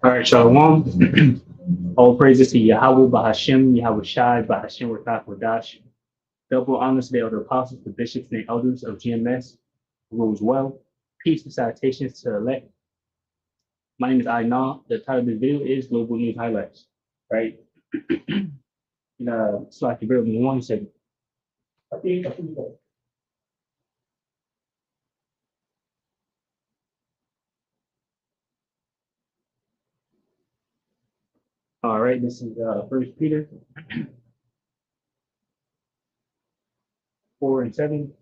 All right, Shalom. All praises to Yahweh, Bahashem, Yahweh Shai, Bahashem, Wathaf, Wadash. Double honors to the elder apostles, the bishops, and the elders of GMS. Rules well. Peace and salutations to elect. My name is Aina. The title of the video is Global News Highlights. Right? So I can bear with me 1 second. All right, this is First Peter 4:7.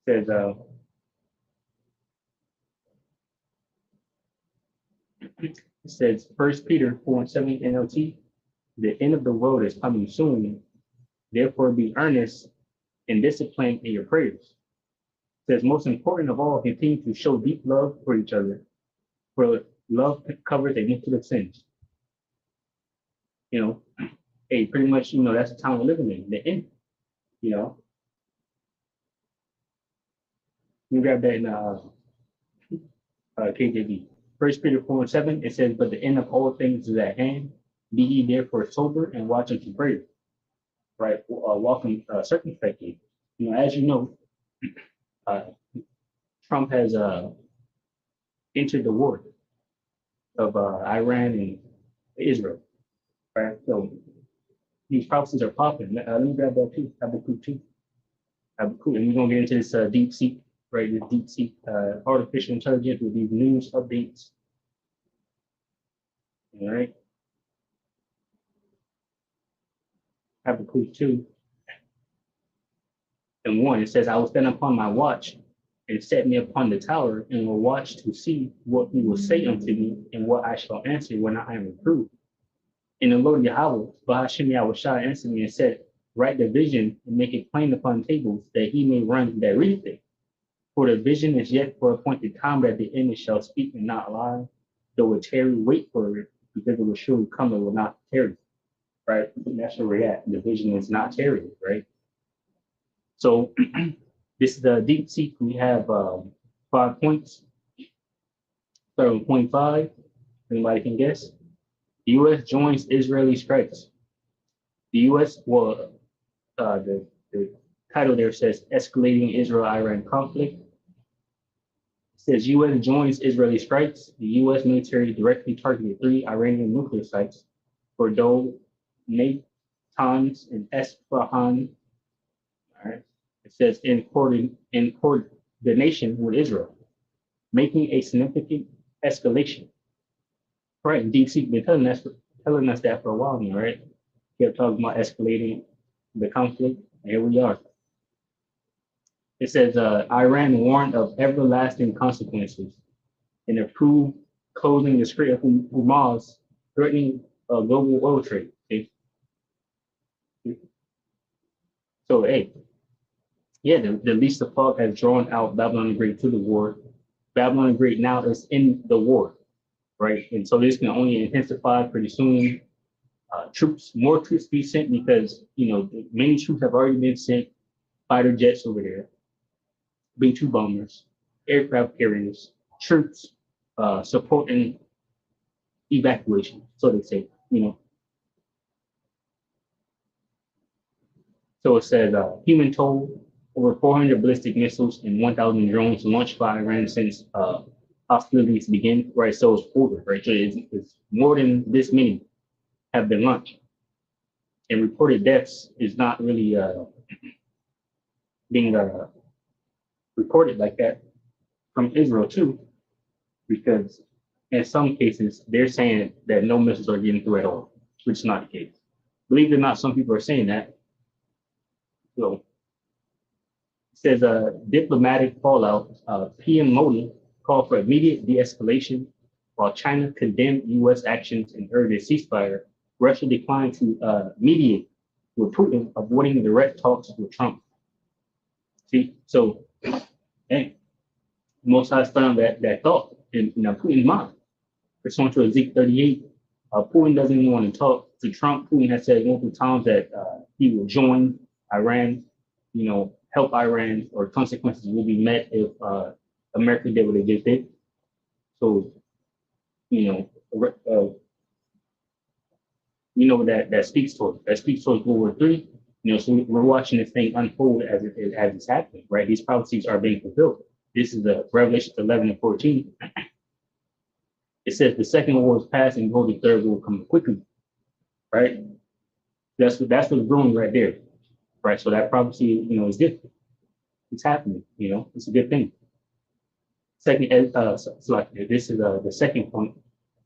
Says it says First Peter 4:7 NLT. The end of the world is coming soon. Therefore, be earnest and disciplined in your prayers. It says most important of all, continue to show deep love for each other. For love covers a multitude of sins. You know, hey, pretty much, that's the time we're living in. The end. You know, you grab that in KJV. First Peter 4:7. It says, "But the end of all things is at hand. Be ye therefore sober and watch unto prayer." Right, walking circumspectly. As you know, uh, Trump has entered the war of Iran and Israel. Right, so these prophecies are popping. Let me grab that too. Habakkuk 2. Habakkuk, and we're gonna get into this deep seek, right? This deep seek artificial intelligence with these news updates. All right. Habakkuk 2:1. It says, "I will stand upon my watch and set me upon the tower, and will watch to see what he will say unto me, and what I shall answer when I am reproved. And the Lord Yahweh, Bahashem Yahweh Shai, answered me and said, Write the vision and make it plain upon tables, that he may run that readeth it. For the vision is yet for appointed time, that the image shall speak and not lie. Though it tarry, wait for it, because it will surely come and will not tarry." Right? And that's where we're at. The vision is not tarrying, right? So this is the deep seek. We have 5 points. Start with point 5. Anybody can guess? The U.S. joins Israeli strikes. The U.S. The title there says escalating Israel-Iran conflict. It says U.S. joins Israeli strikes. The U.S. military directly targeted 3 Iranian nuclear sites, Fordow, Natanz, and Esfahan. All right. It says in coordination with Israel, making a significant escalation. Right, and DC been telling us that for a while now, right? Kept talking about escalating the conflict, and here we are. It says Iran warned of everlasting consequences and approved closing the Strait of Hormuz, threatening global oil trade. Okay? So, hey, yeah, the least the fog has drawn out Babylon the Great to the war. Babylon the Great now is in the war, right? And so this can only intensify pretty soon. More troops be sent because, many troops have already been sent, fighter jets over there, B-2 bombers, aircraft carriers, troops supporting evacuation, so they say, So it says human toll, over 400 ballistic missiles and 1,000 drones launched by Iran since hostilities began, right? So it's over, right? So it's more than this many have been launched. And reported deaths is not really being reported like that from Israel too, because in some cases they're saying that no missiles are getting through at all, which is not the case. Believe it or not, some people are saying that. So it says diplomatic fallout. PM Modi called for immediate de-escalation, while China condemned U.S. actions and urged a ceasefire. Russia declined to mediate with Putin, avoiding direct talks with Trump. See, so, hey, Most High found that thought in Putin's mind, pursuant to Ezekiel 38, Putin doesn't even want to talk to Trump. Putin has said multiple times that he will join Iran, help Iran, or consequences will be met if America did what they just did. So, you know, that speaks towards World War III. So we're watching this thing unfold as it's happening, right? These prophecies are being fulfilled. This is the Revelation 11 and 14. It says the second war is past and behold, the third will come quickly, right? That's what's brewing right there, right? So that prophecy, is good. It's happening, it's a good thing. Second, this is the second point: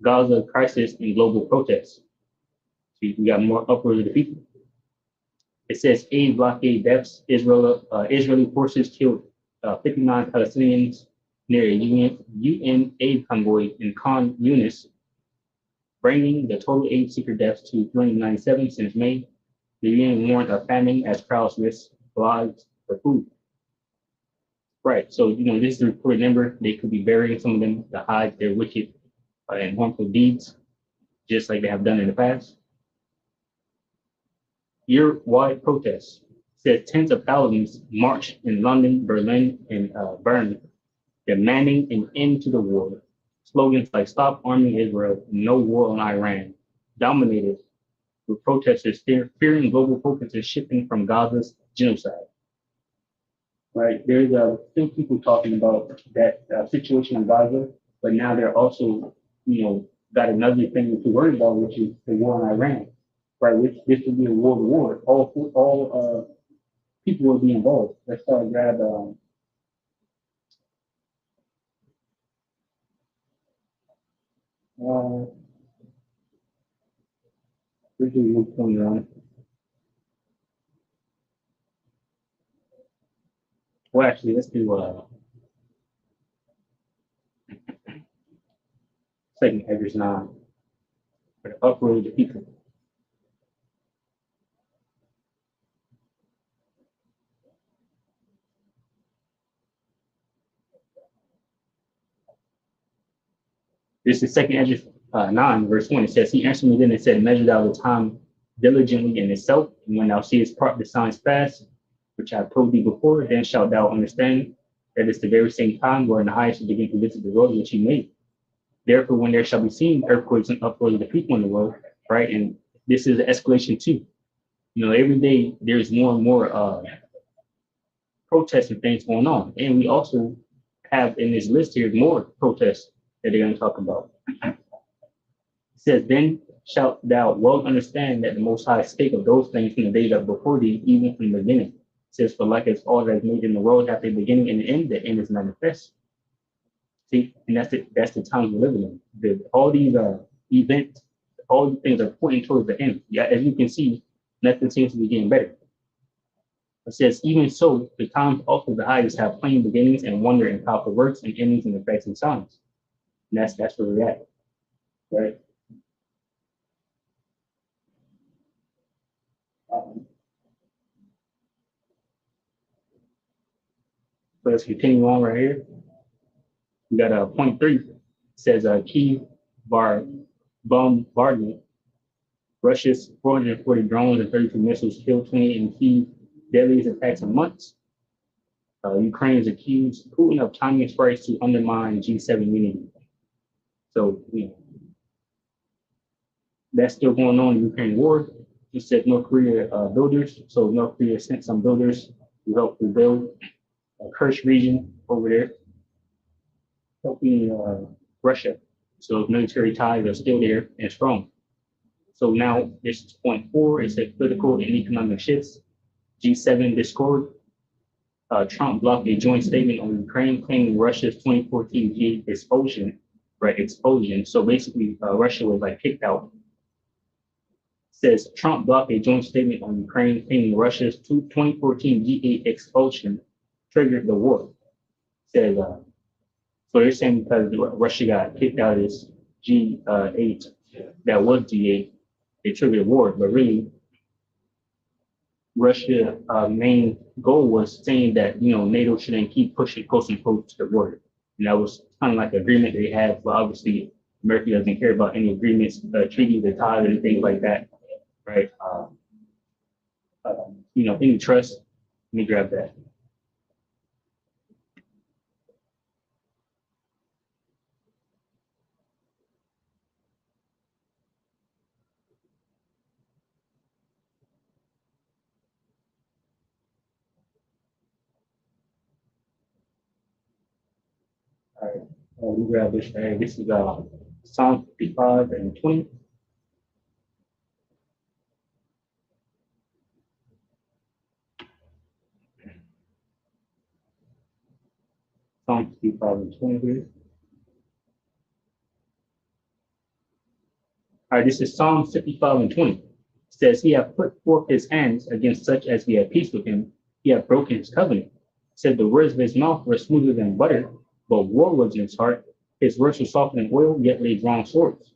Gaza crisis and global protests. So we got more upward of the people. It says aid blockade deaths. Israeli forces killed 59 Palestinians near a UN aid convoy in Khan Yunis, bringing the total aid seeker deaths to 397 since May. The UN warned of famine as crowds risk lives for food. Right. So, this is the reported number. They could be burying some of them to hide their wicked and harmful deeds, just like they have done in the past. Year-wide protests said tens of thousands marched in London, Berlin, and Bern, demanding an end to the war. Slogans like "Stop arming Israel," "No war on Iran," dominated, with protesters fearing global focus is shifting from Gaza's genocide. Right, there's still people talking about that situation in Gaza, but now they're also, got another thing to worry about, which is the war on Iran. Right, which this would be a world war. All people will be involved. Let's start and grab. Where's your pointer on? Well, actually, let's do second Ezra's 9 for the uproar of the people. This is second Ezra 9, verse 1. It says, "He answered me then and said, Measure thou the time diligently in itself, and when thou seest part the signs fast, which I have told thee before, then shalt thou understand that it's the very same time wherein the highest will begin to visit the world which he made. Therefore, when there shall be seen earthquakes and uproars of the people in the world," right? And this is an escalation too. Every day there's more and more protests and things going on. And we also have in this list here more protests that they're going to talk about. It says, "Then shalt thou well understand that the Most High spake of those things from the days that before thee, even from the beginning." It says, "For like as all that is made in the world have a beginning and an end, the end is manifest." See, and that's the times we're living in. All these events, all these things are pointing towards the end. Yeah, as you can see, nothing seems to be getting better. It says, "Even so, the times also the highest have plain beginnings and wonder and powerful works and endings and effects and signs." And that's where we're at, right? So let's continue on right here. We got point 3. It says Kyiv bombardment. Russia's 440 drones and 32 missiles killed 28 in Kyiv. Deadliest attacks in months. Ukraine is accused Putin of timing strikes to undermine G7 unity. So, that's still going on in the Ukraine war. He said North Korea builders. So North Korea sent some builders to help rebuild Kursk region over there, helping Russia. So military ties are still there and strong. So now this is point 4. It said political and economic shifts. G7 discord. Trump blocked a joint statement on Ukraine claiming Russia's 2014 G expulsion. So basically, Russia was kicked out. Says Trump blocked a joint statement on Ukraine claiming Russia's 2014 G8 expulsion triggered the war. Says so they're saying because Russia got kicked out of this G8 that was G8, it triggered a war. But really, Russia's main goal was saying that NATO shouldn't keep pushing close and close to the border, and that was kind of like the agreement they had. But obviously, America doesn't care about any agreements, treaties, or ties, or things like that, right? Any trust. Let me grab that. All right, let me grab this. Right. This is Psalm 55 and 20. Psalm 55 and 20 here. All right, this is Psalm 55 and 20. It says, He hath put forth his hands against such as be at peace with him. He hath broken his covenant. It said, the words of his mouth were smoother than butter, but war was in his heart. His words were softer than oil, yet laid drawn swords.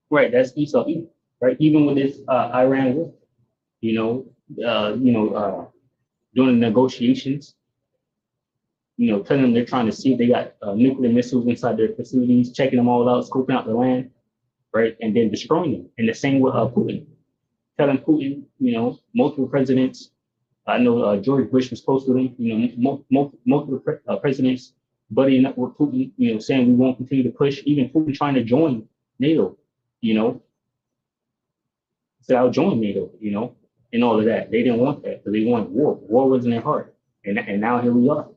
Right, that's Esau, right? Even with this Iran war, you know, doing the negotiations, telling them they're trying to see if they got nuclear missiles inside their facilities, checking them all out, scoping out the land, right, and then destroying them. And the same with Putin, telling Putin, multiple presidents. I know George Bush was close to them. Multiple presidents buddying up with Putin. Saying we won't continue to push. Even Putin trying to join NATO. Said I'll join NATO. And all of that. They didn't want that because they wanted war. War was in their heart, and now here we are.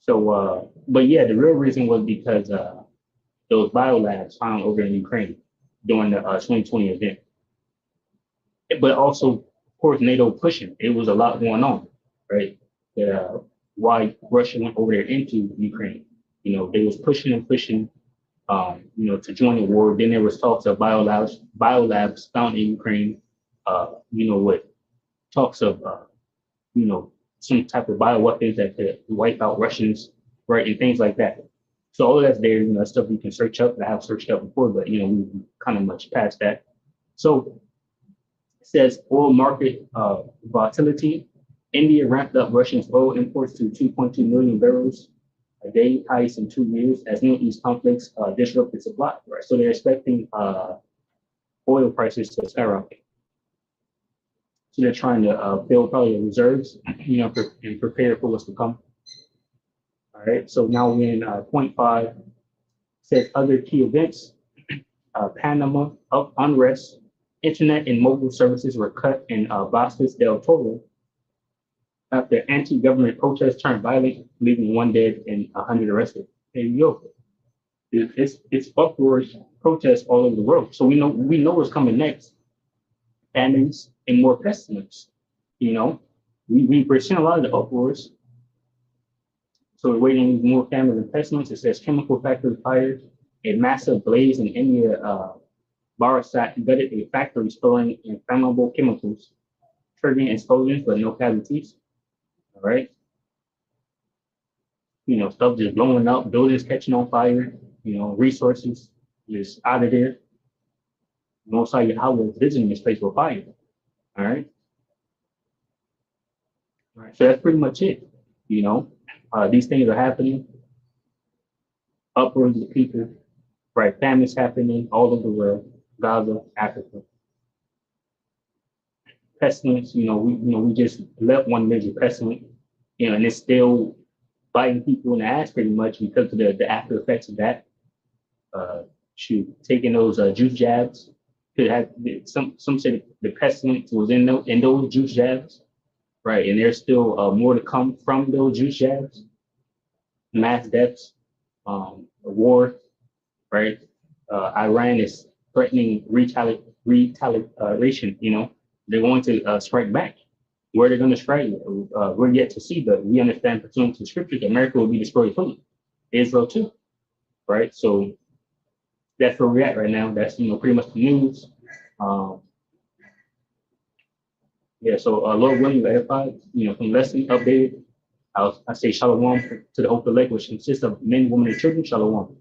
So, but yeah, the real reason was because those biolabs found over in Ukraine during the 2020 event. But also, of course, NATO pushing. It was a lot going on, right? Why Russia went over there into Ukraine. They was pushing and pushing, to join the war. Then there was talks of biolabs found in Ukraine, with talks of, some type of bioweapons that could wipe out Russians, right, and things like that. So all of that's there, stuff you can search up that I have searched up before, but we kind of much past that. So it says oil market volatility. India ramped up Russian oil imports to 2.2 million barrels a day, highest in 2 years, as Middle East conflicts disrupted supply. Right, so they're expecting oil prices to skyrocket. So they're trying to build probably the reserves, and prepare for what's to come. All right. So now we're in point 5. Says other key events. Panama up unrest. Internet and mobile services were cut in Bosques del Toro after anti-government protests turned violent, leaving 1 dead and 100 arrested. There you go. It's uproars, protests all over the world. So we know what's coming next. Famines and more pestilence. We're seeing a lot of the uproars. So we're waiting more famines and pestilence. It says chemical factory fires, a massive blaze in India. Barasat gutted a factory storing inflammable chemicals, triggering explosions, but no casualties. All right. Stuff just blowing up, buildings catching on fire. Resources just out of there. Most of how we're visiting this place with fire. All right. All right. So that's pretty much it. These things are happening. Upwards of people, right? Famines happening all over the world. Gaza, Africa. Pestilence, we just left one major pestilence, and it's still biting people in the ass pretty much because of the after effects of that. Taking those juice jabs. Could have some said the pestilence was in those juice jabs, right? And there's still more to come from those juice jabs. Mass deaths, war, right? Iran is threatening retaliation. They're going to strike back. Where they're going to strike, we're yet to see, but we understand pursuant to the scriptures, America will be destroyed fully. Israel too, right? So that's where we're at right now. That's pretty much the news. Yeah. So Lord willing, the F5, from lesson updated. I say shalom to the Hope of the Lake, which consists of men, women, and children. Shalom.